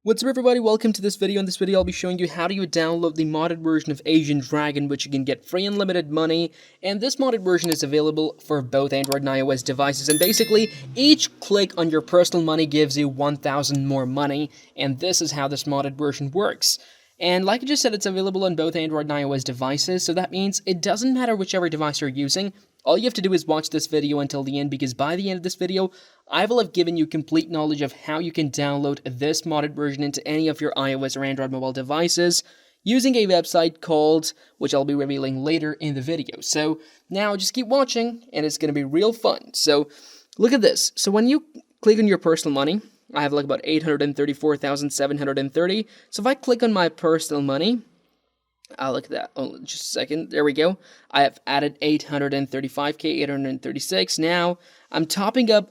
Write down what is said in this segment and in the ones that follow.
What's up everybody, welcome to this video. In this video I'll be showing you how do you download the modded version of Asian Dragon, which you can get free unlimited money, and this modded version is available for both Android and iOS devices, and basically each click on your personal money gives you 1,000 more money, and this is how this modded version works. And like I just said, it's available on both Android and iOS devices, so that means it doesn't matter whichever device you're using. All you have to do is watch this video until the end, because by the end of this video, I will have given you complete knowledge of how you can download this modded version into any of your iOS or Android mobile devices using a website called, which I'll be revealing later in the video. So now just keep watching and it's going to be real fun. So look at this. So when you click on your personal money, I have like about 834,730. So if I click on my personal money, look at that. Oh, just a second. There we go. I have added 835k, 836. Now I'm topping up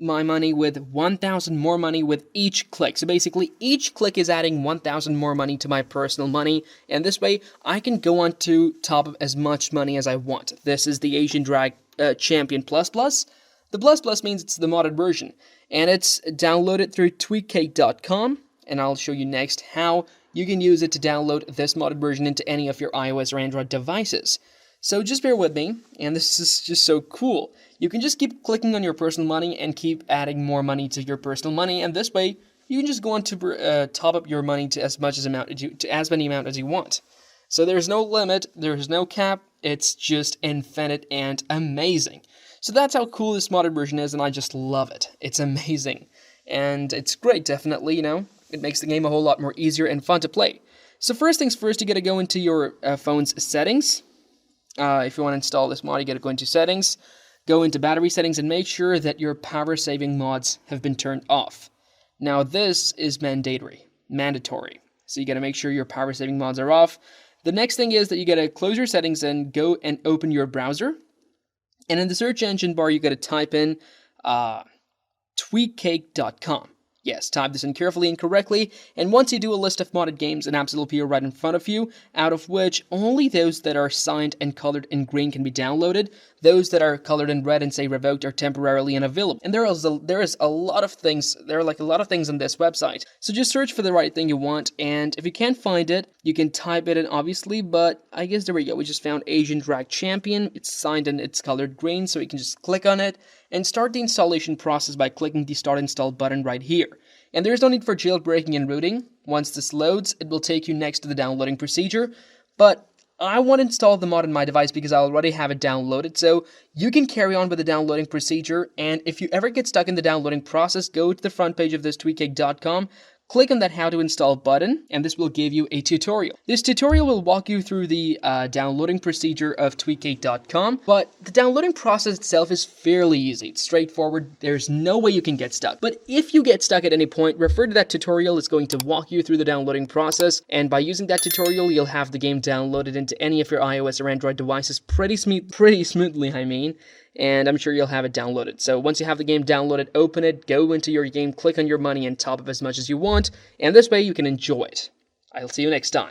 my money with 1,000 more money with each click. So basically, each click is adding 1,000 more money to my personal money, and this way I can go on to top up as much money as I want. This is the Asian Drag Champion Plus Plus. The Plus Plus means it's the modded version, and it's downloaded through tweakcake.com, and I'll show you next how you can use it to download this modded version into any of your iOS or Android devices. So just bear with me, and this is just so cool. You can just keep clicking on your personal money and keep adding more money to your personal money, and this way you can just go on to top up your money to as many amount as you want. So there's no limit, there's no cap, it's just infinite and amazing. So that's how cool this modded version is, and I just love it. It's amazing, and it's great, definitely, you know. It makes the game a whole lot more easier and fun to play. So first things first, you gotta go into your phone's settings. If you want to install this mod, you gotta go into settings, go into battery settings, and make sure that your power saving mods have been turned off. Now this is mandatory. So you gotta make sure your power saving mods are off. The next thing is that you gotta close your settings and go and open your browser. And in the search engine bar, you gotta type in tweakcake.com. Yes, type this in carefully and correctly, and once you do, a list of modded games and apps will appear right in front of you, out of which only those that are signed and colored in green can be downloaded. Those that are colored in red and say revoked are temporarily unavailable. And there is a lot of things, there are like a lot of things on this website. So just search for the right thing you want, and if you can't find it, you can type it in obviously, but I guess there we go. We just found Asian Drag Champion. It's signed and it's colored green, so you can just click on it and start the installation process by clicking the Start Install button right here. And there's no need for jailbreaking and rooting. Once this loads, it will take you next to the downloading procedure, but I want to install the mod on my device because I already have it downloaded, so you can carry on with the downloading procedure, and if you ever get stuck in the downloading process, go to the front page of this tweakcake.com, click on that How to Install button, and this will give you a tutorial. This tutorial will walk you through the downloading procedure of tweakcake.com, but the downloading process itself is fairly easy. It's straightforward. There's no way you can get stuck. But if you get stuck at any point, refer to that tutorial. It's going to walk you through the downloading process, and by using that tutorial, you'll have the game downloaded into any of your iOS or Android devices pretty smoothly, and I'm sure you'll have it downloaded. So once you have the game downloaded, open it, go into your game, click on your money, and top up as much as you want, and this way you can enjoy it. I'll see you next time.